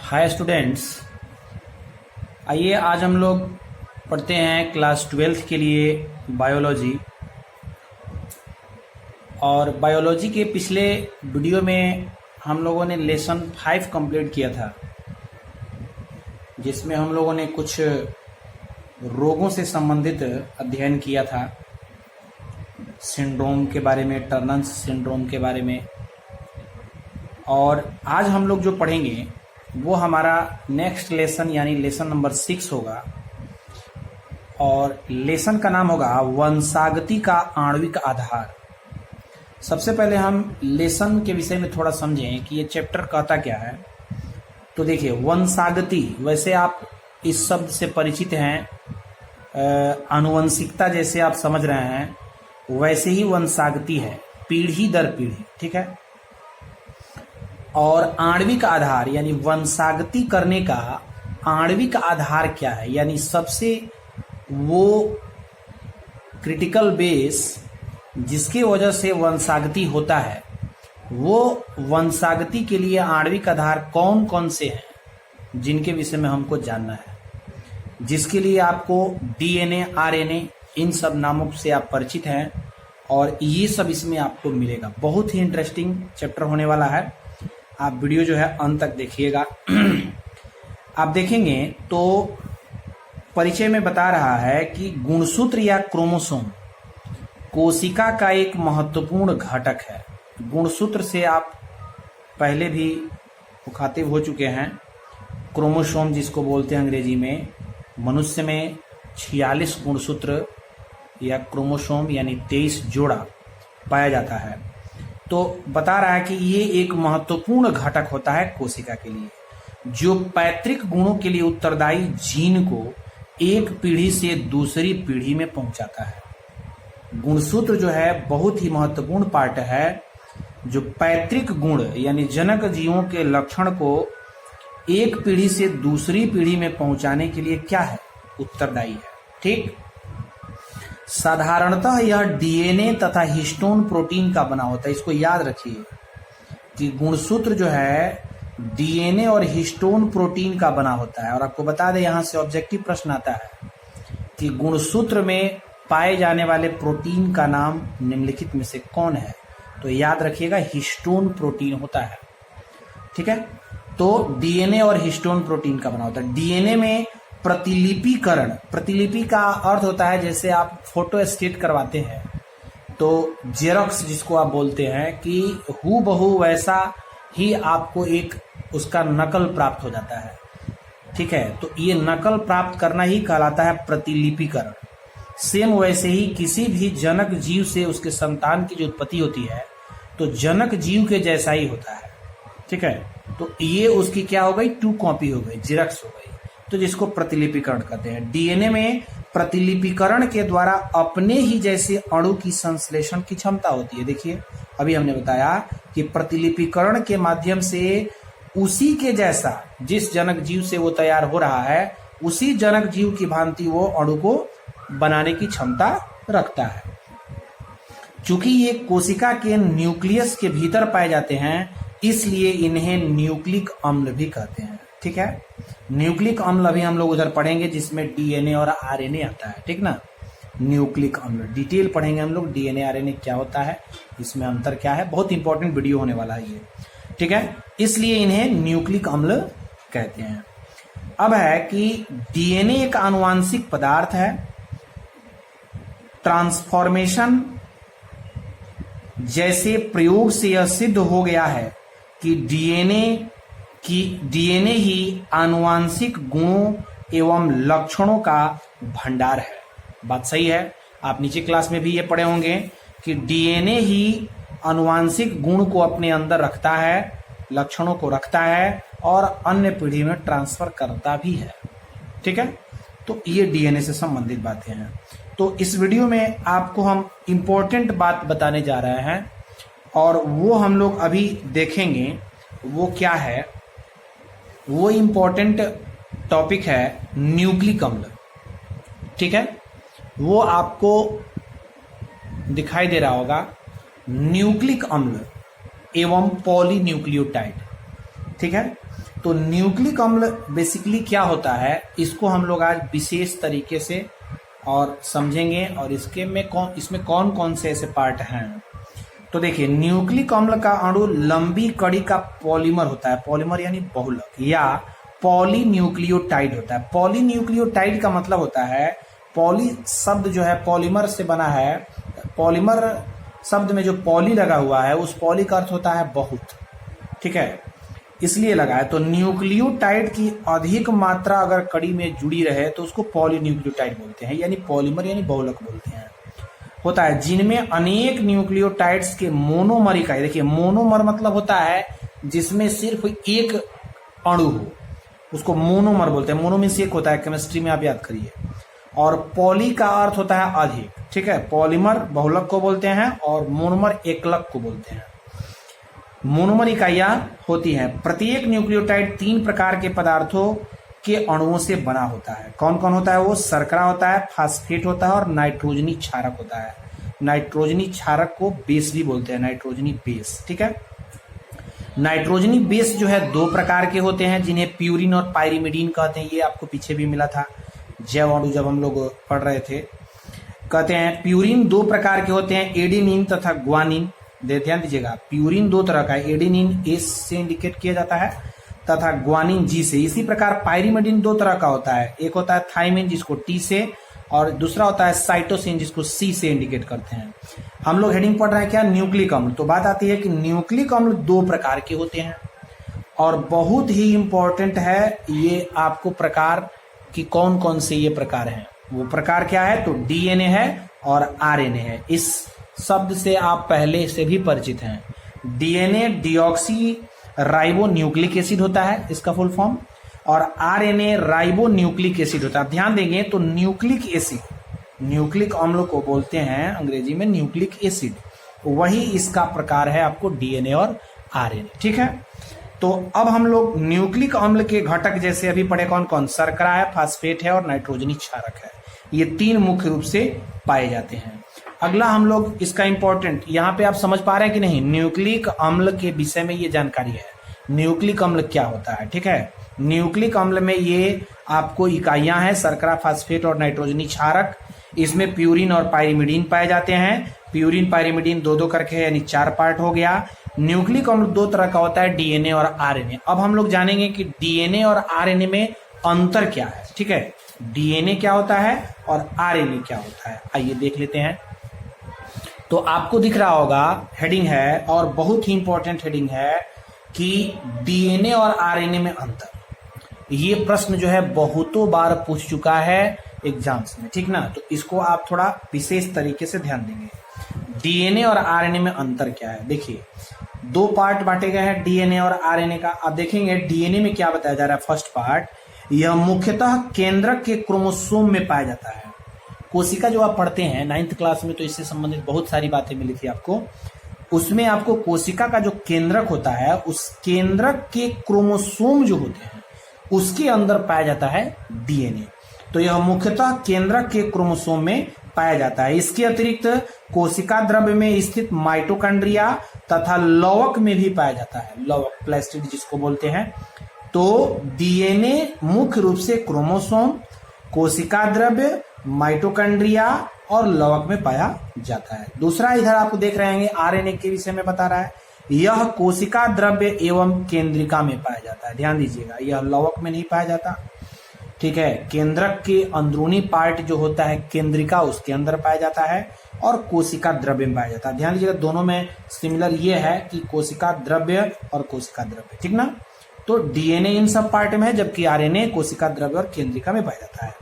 Hi students, आइए आज हम लोग पढ़ते हैं क्लास 12th के लिए बायोलॉजी। और बायोलॉजी के पिछले वीडियो में हम लोगों ने लेसन 5 कंप्लीट किया था, जिसमें हम लोगों ने कुछ रोगों से संबंधित अध्ययन किया था, सिंड्रोम के बारे में, टर्नन्स सिंड्रोम के बारे में। और आज हम लोग जो पढ़ेंगे वो हमारा नेक्स्ट लेसन यानी लेसन नंबर 6 होगा, और लेसन का नाम होगा वंशागति का आणविक आधार। सबसे पहले हम लेसन के विषय में थोड़ा समझें कि ये चैप्टर कहता क्या है। तो देखिए, वंशागति, वैसे आप इस शब्द से परिचित हैं, आनुवंशिकता जैसे आप समझ रहे हैं, वैसे ही वंशागति है, पीढ़ी दर पीढ़ी, ठीक है। और आणविक आधार यानी वंशागति करने का आणविक आधार क्या है, यानी सबसे वो क्रिटिकल बेस जिसकी वजह से वंशागति होता है, वो वंशागति के लिए आणविक आधार कौन कौन से हैं, जिनके विषय में हमको जानना है, जिसके लिए आपको डीएनए, आरएनए, इन सब नामों से आप परिचित हैं। और ये सब इसमें आपको मिलेगा। बहुत ही इंटरेस्टिंग चैप्टर होने वाला है, आप वीडियो जो है अंत तक देखिएगा। आप देखेंगे तो परिचय में बता रहा है कि गुणसूत्र या क्रोमोसोम कोशिका का एक महत्वपूर्ण घटक है। गुणसूत्र से आप पहले भी मुखातिब हो चुके हैं। क्रोमोसोम जिसको बोलते हैं अंग्रेजी में, मनुष्य में 46 गुणसूत्र या क्रोमोसोम यानी 23 जोड़ा पाया जाता है। तो बता रहा है कि ये एक महत्वपूर्ण घटक होता है कोशिका के लिए, जो पैतृक गुणों के लिए उत्तरदायी जीन को एक पीढ़ी से दूसरी पीढ़ी में पहुंचाता है। गुणसूत्र जो है बहुत ही महत्वपूर्ण पार्ट है, जो पैतृक गुण यानी जनक जीवों के लक्षण को एक पीढ़ी से दूसरी पीढ़ी में पहुंचाने के लिए क्या है, उत्तरदायी है, ठीक। साधारणतः यह डीएनए तथा हिस्टोन प्रोटीन का बना होता है। इसको याद रखिए कि गुणसूत्र जो है डीएनए और हिस्टोन प्रोटीन का बना होता है। और आपको बता दें, यहां से ऑब्जेक्टिव प्रश्न आता है कि गुणसूत्र में पाए जाने वाले प्रोटीन का नाम निम्नलिखित में से कौन है। तो याद रखिएगा, हिस्टोन प्रोटीन होता है, ठीक है। तो डीएनए और हिस्टोन प्रोटीन का बना होता है। डीएनए में प्रतिलिपिकरण, प्रतिलिपि का अर्थ होता है जैसे आप फोटो स्टेट करवाते हैं, तो जेरॉक्स जिसको आप बोलते हैं, कि हूबहू वैसा ही आपको एक उसका नकल प्राप्त हो जाता है, ठीक है। तो ये नकल प्राप्त करना ही कहलाता है प्रतिलिपिकरण। सेम वैसे ही किसी भी जनक जीव से उसके संतान की जो उत्पत्ति होती है, तो जनक जीव के जैसा ही होता है, ठीक है। तो ये उसकी क्या हो गई, 2 कॉपी हो गई, जेरॉक्स हो गई, तो जिसको प्रतिलिपिकरण कहते हैं। डीएनए में प्रतिलिपिकरण के द्वारा अपने ही जैसे अणु की संश्लेषण की क्षमता होती है। देखिए, अभी हमने बताया कि प्रतिलिपिकरण के माध्यम से उसी के जैसा, जिस जनक जीव से वो तैयार हो रहा है, उसी जनक जीव की भांति वो अणु को बनाने की क्षमता रखता है। चूंकि ये कोशिका के न्यूक्लियस के भीतर पाए जाते हैं, इसलिए इन्हें न्यूक्लिक अम्ल भी कहते हैं, ठीक है। न्यूक्लिक अम्ल अभी हम लोग उधर पढ़ेंगे जिसमें डीएनए और आरएनए आता है, ठीक ना। न्यूक्लिक अम्ल डिटेल पढ़ेंगे हम लोग, डीएनए आरएनए क्या होता है, इसमें अंतर क्या है। बहुत इंपॉर्टेंट वीडियो होने वाला है ये, ठीक है। इसलिए इन्हें न्यूक्लिक अम्ल कहते हैं। अब है कि डीएनए एक आनुवांशिक पदार्थ है। ट्रांसफॉर्मेशन जैसे प्रयोग से यह सिद्ध हो गया है कि डीएनए ही आनुवांशिक गुणों एवं लक्षणों का भंडार है। बात सही है। आप नीचे क्लास में भी ये पढ़े होंगे कि डीएनए ही आनुवांशिक गुण को अपने अंदर रखता है, लक्षणों को रखता है और अन्य पीढ़ी में ट्रांसफर करता भी है, ठीक है। तो ये डीएनए से संबंधित बातें हैं। तो इस वीडियो में आपको हम इंपॉर्टेंट बात बताने जा रहे हैं, और वो हम लोग अभी देखेंगे। वो क्या है, वो इंपॉर्टेंट टॉपिक है न्यूक्लिक अम्ल, ठीक है। वो आपको दिखाई दे रहा होगा, न्यूक्लिक अम्ल एवं पॉलीन्यूक्लियोटाइड, ठीक है। तो न्यूक्लिक अम्ल बेसिकली क्या होता है, इसको हम लोग आज विशेष तरीके से और समझेंगे और इसमें कौन कौन से ऐसे पार्ट हैं। तो देखिए, न्यूक्लिक अम्ल का अणु लंबी कड़ी का पॉलीमर होता है, पॉलीमर यानी बहुलक, या पॉलीन्यूक्लियोटाइड होता है। पॉलीन्यूक्लियोटाइड का मतलब होता है, पॉली शब्द जो है पॉलीमर से बना है, पॉलीमर शब्द में जो पॉली लगा हुआ है उस पॉली का अर्थ होता है बहुत, ठीक है, इसलिए लगा है। तो न्यूक्लियोटाइड की अधिक मात्रा अगर कड़ी में जुड़ी रहे तो उसको पॉलीन्यूक्लियोटाइड बोलते हैं, यानी पॉलीमर यानी बहुलक बोलते हैं। होता है जिनमें अनेक न्यूक्लियोटाइड्स के मोनोमर इकाई, देखिए मोनोमर मतलब होता है जिसमें सिर्फ एक अणु हो, उसको मोनोमर बोलते हैं। मोनो मीन्स एक होता है, केमिस्ट्री में आप याद करिए। और पॉली का अर्थ होता है अधिक, ठीक है। पॉलीमर बहुलक को बोलते हैं और मोनोमर एकलक को बोलते हैं। मोनोमर इकाइयां होती हैं। प्रत्येक न्यूक्लियोटाइड 3 प्रकार के पदार्थों के अणुओं से बना होता है। कौन कौन होता है वो? शर्करा होता है, फास्फेट होता है और नाइट्रोजनी क्षारक होता है। नाइट्रोजनी क्षारक को बेस भी बोलते हैं, नाइट्रोजनी बेस, ठीक है। नाइट्रोजनी बेस जो है 2 प्रकार के होते हैं, जिन्हें प्यूरिन और पायरिमिडीन कहते हैं। ये आपको पीछे भी मिला था जैव अणु जब हम लोग पढ़ रहे थे। कहते हैं प्यूरिन 2 प्रकार के होते हैं, एडेनिन तथा ग्वानिन। ध्यान दीजिएगा, प्यूरिन 2 तरह का है, एडेनिन एस से इंडिकेट किया जाता है तथा ग्वानिन जी से। इसी प्रकार पायरिमिडीन 2 तरह का होता है, एक होता है थाइमिन जिसको टी से, और दूसरा होता है साइटोसिन जिसको सी से इंडिकेट करते हैं। हम लोग हेडिंग पढ़ रहे हैं क्या? न्यूक्लिक अम्ल। तो बात आती है कि न्यूक्लिक अम्ल 2 प्रकार के होते हैं और बहुत ही इंपॉर्टेंट है ये आपको प्रकार कि कौन कौन से ये प्रकार हैं। वो प्रकार क्या है? तो डीएनए है और आरएनए है। इस शब्द से आप पहले से भी परिचित हैं। DNA deoxy ribo nucleic acid होता है इसका फुल फॉर्म, और आरएनए राइबो न्यूक्लिक एसिड होता है। ध्यान देंगे तो न्यूक्लिक एसिड, न्यूक्लिक अम्ल को बोलते हैं अंग्रेजी में न्यूक्लिक एसिड, वही इसका प्रकार है आपको डीएनए और आरएनए, ठीक है। तो अब हम लोग न्यूक्लिक अम्ल के घटक जैसे अभी पढ़े कौन कौन? शर्करा है, फास्फेट है और नाइट्रोजनी क्षारक है। ये 3 मुख्य रूप से पाए जाते हैं। अगला हम लोग इसका इंपॉर्टेंट, यहाँ पे आप समझ पा रहे हैं कि नहीं? न्यूक्लिक अम्ल के विषय में ये जानकारी है, न्यूक्लिक अम्ल क्या होता है, ठीक है। न्यूक्लिक अम्ल में ये आपको इकाइयां हैं, शर्करा, फास्फेट और नाइट्रोजनी क्षारक। इसमें प्यूरिन और पायरिमिडीन पाए जाते हैं। प्यूरिन पायरिमिडीन 2-2 करके यानी 4 पार्ट हो गया। न्यूक्लिक अम्ल 2 तरह का होता है, डीएनए और आरएनए। अब हम लोग जानेंगे कि डीएनए और आरएनए में अंतर क्या है, ठीक है। डीएनए क्या होता है और आरएनए क्या होता है, आइए देख लेते हैं। तो आपको दिख रहा होगा हेडिंग है, और बहुत ही इंपॉर्टेंट हेडिंग है कि डीएनए और आरएनए में अंतर। ये प्रश्न जो है बहुतों बार पूछ चुका है एग्जाम्स में, ठीक ना। तो इसको आप थोड़ा विशेष तरीके से ध्यान देंगे। डीएनए और आरएनए में अंतर क्या है? देखिए 2 पार्ट बांटे गए हैं डीएनए और आरएनए का। अब देखेंगे डीएनए में क्या बताया जा रहा है। फर्स्ट पार्ट, यह मुख्यतः केंद्रक के क्रोमोसोम में पाया जाता है। कोशिका जो आप पढ़ते हैं 9th क्लास में, तो इससे संबंधित बहुत सारी बातें मिली थी आपको। उसमें आपको कोशिका का जो केंद्रक होता है, उस केंद्रक के क्रोमोसोम जो होते हैं उसके अंदर पाया जाता है डीएनए। तो यह मुख्यतः केंद्रक के क्रोमोसोम में पाया जाता है। इसके अतिरिक्त कोशिका द्रव्य में स्थित माइटोकॉन्ड्रिया तथा लवक में भी पाया जाता है, लवक प्लास्टिड जिसको बोलते हैं। तो डीएनए मुख्य रूप से क्रोमोसोम, कोशिका द्रव्य, माइटोकॉन्ड्रिया और लवक में पाया जाता है। दूसरा इधर आपको देख रहे हैं आरएनए के विषय में बता रहा है, यह कोशिका द्रव्य एवं केंद्रिका में पाया जाता है। ध्यान दीजिएगा, यह लवक में नहीं पाया जाता, ठीक है। केंद्रक के अंदरूनी पार्ट जो होता है केंद्रिका, उसके अंदर पाया जाता है, और कोशिका द्रव्य में पाया जाता है। ध्यान दीजिएगा, दोनों में सिमिलर ये है कि कोशिका द्रव्य और कोशिका द्रव्य, ठीक ना। तो डीएनए इन सब पार्ट में है, जबकि आरएनए कोशिका द्रव्य और केंद्रिका में पाया जाता है।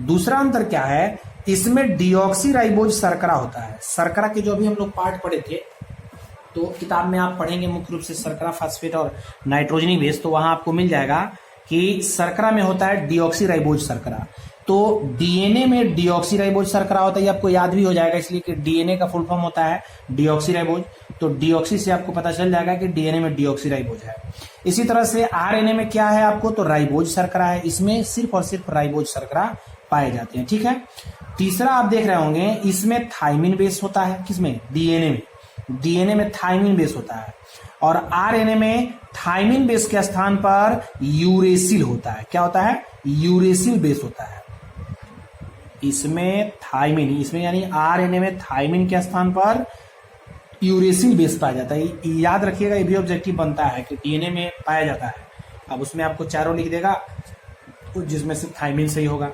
दूसरा अंतर क्या है? इसमें डीऑक्सीराइबोज शर्करा होता है। शर्करा के जो भी हम लोग पार्ट पढ़े थे, तो किताब में आप पढ़ेंगे मुख्य रूप से शर्करा, फास्फेट और नाइट्रोजनी बेस, तो वहां आपको मिल जाएगा कि शर्करा में होता है डीऑक्सीराइबोज शर्करा। तो डीएनए में डीऑक्सीराइबोज शर्करा होता है, ये आपको याद भी हो जाएगा, इसलिए कि डीएनए का फुल फॉर्म होता है डीऑक्सीराइबोज। तो डीऑक्सी से आपको पता चल जाएगा कि डीएनए में डीऑक्सीराइबोज है। इसी तरह से आरएनए में क्या है आपको? तो राइबोज शर्करा है। इसमें सिर्फ और सिर्फ राइबोज शर्करा पाए जाते हैं, ठीक है। तीसरा आप देख रहे होंगे, इसमें थाइमिन बेस होता है। किसमें? डीएनए में। डीएनए में थाइमिन बेस होता है। और आरएनए में थाइमिन बेस के स्थान पर यूरेसिल होता है। क्या होता है? यूरेसिल बेस होता है। इसमें थाइमिन, इसमें यानी आरएनए में थाइमिन के स्थान पर यूरेसिल बेस पाया जाता है। याद रखिएगा, ये भी ऑब्जेक्टिव बनता है कि डीएनए में पाया जाता है। अब उसमें आपको चारों लिख देगा जिसमें से थाइमिन सही होगा।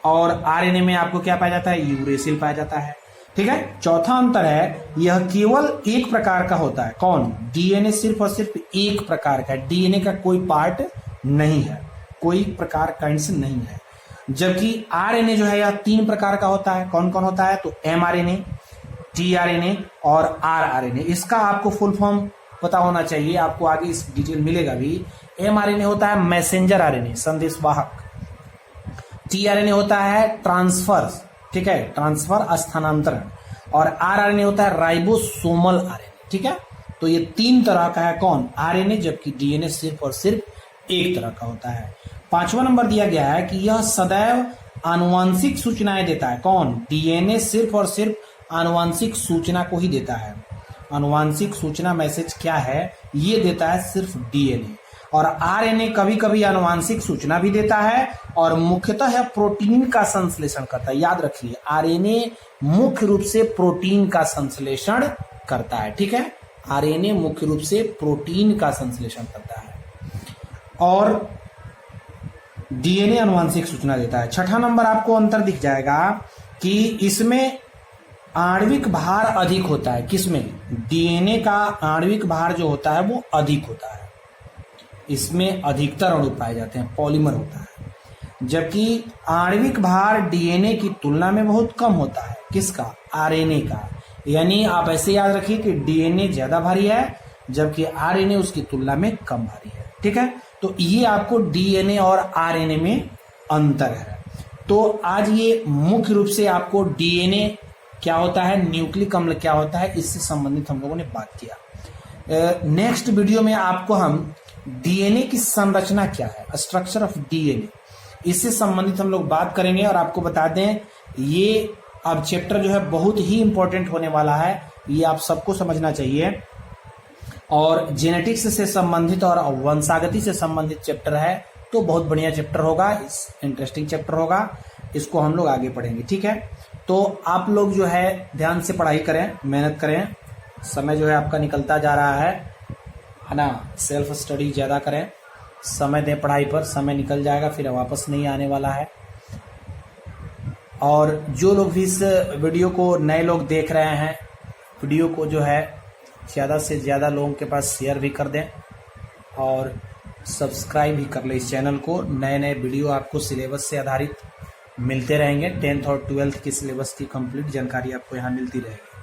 और आरएनए में आपको क्या पाया जाता है? यूरेसिल पाया जाता है। ठीक है। चौथा अंतर है, यह केवल एक प्रकार का होता है। कौन? डीएनए सिर्फ और सिर्फ एक प्रकार का है। डीएनए का कोई पार्ट नहीं है, कोई प्रकार का अंश नहीं है। जबकि आरएनए जो है यह 3 प्रकार का होता है। कौन कौन होता है? तो एमआरएनए, टीआरएनए और आरआरएनए। इसका आपको फुल फॉर्म पता होना चाहिए, आपको आगे इस डिटेल मिलेगा भी। एमआरएनए होता है मैसेंजर आरएनए, संदेशवाहक। टीआरएनए होता है ट्रांसफर, ठीक है, ट्रांसफर स्थानांतरण। और आरआरएनए होता है राइबोसोमल आरएनए। ठीक है। तो ये 3 तरह का है कौन? आरएनए। जबकि डीएनए सिर्फ और सिर्फ एक तरह का होता है। 5वां नंबर दिया गया है कि यह सदैव आनुवांशिक सूचनाएं देता है। कौन? डीएनए सिर्फ और सिर्फ आनुवांशिक सूचना को ही देता है। आनुवांशिक सूचना मैसेज क्या है? ये देता है सिर्फ डीएनए। और आरएनए कभी कभी आनुवांशिक सूचना भी देता है और मुख्यतः यह प्रोटीन का संश्लेषण करता है। याद रखिए, आरएनए मुख्य रूप से प्रोटीन का संश्लेषण करता है। ठीक है। आरएनए मुख्य रूप से प्रोटीन का संश्लेषण करता है और डीएनए आनुवांशिक सूचना देता है। 6ठा नंबर आपको अंतर दिख जाएगा कि इसमें आणविक भार अधिक होता है। किसमें? डीएनए का आणविक भार जो होता है वो अधिक होता है। इसमें अधिकतर अणु पाए जाते हैं, पॉलीमर होता है। जबकि आणविक भार डीएनए की तुलना में बहुत कम होता है। किसका? आरएनए का। यानी आप ऐसे याद रखिए कि डीएनए ज्यादा भारी है जबकि आरएनए उसकी तुलना में कम भारी है। ठीक है। तो ये आपको डीएनए और आरएनए में अंतर है। तो आज ये मुख्य रूप से आपको डीएनए क्या होता है, न्यूक्लिक अम्ल क्या होता है, इससे संबंधित हम लोगों ने बात किया। नेक्स्ट वीडियो में आपको हम डीएनए की संरचना क्या है, स्ट्रक्चर ऑफ डीएनए, इससे संबंधित हम लोग बात करेंगे। और आपको बता दें, ये अब चैप्टर जो है बहुत ही इंपॉर्टेंट होने वाला है, ये आप सबको समझना चाहिए। और जेनेटिक्स से संबंधित और वंशागति से संबंधित चैप्टर है, तो बहुत बढ़िया चैप्टर होगा, इस इंटरेस्टिंग चैप्टर होगा, इसको हम लोग आगे पढ़ेंगे। ठीक है। तो आप लोग जो है ध्यान से पढ़ाई करें, मेहनत करें। समय जो है आपका निकलता जा रहा है ना, सेल्फ स्टडी ज्यादा करें, समय दें पढ़ाई पर, समय निकल जाएगा फिर वापस नहीं आने वाला है। और जो लोग भी इस वीडियो को, नए लोग देख रहे हैं, वीडियो को जो है ज़्यादा से ज़्यादा लोगों के पास शेयर भी कर दें और सब्सक्राइब भी कर लें इस चैनल को। नए नए वीडियो आपको सिलेबस से आधारित मिलते रहेंगे। 10th और 12th की सिलेबस की कंप्लीट जानकारी आपको यहाँ मिलती रहेगी।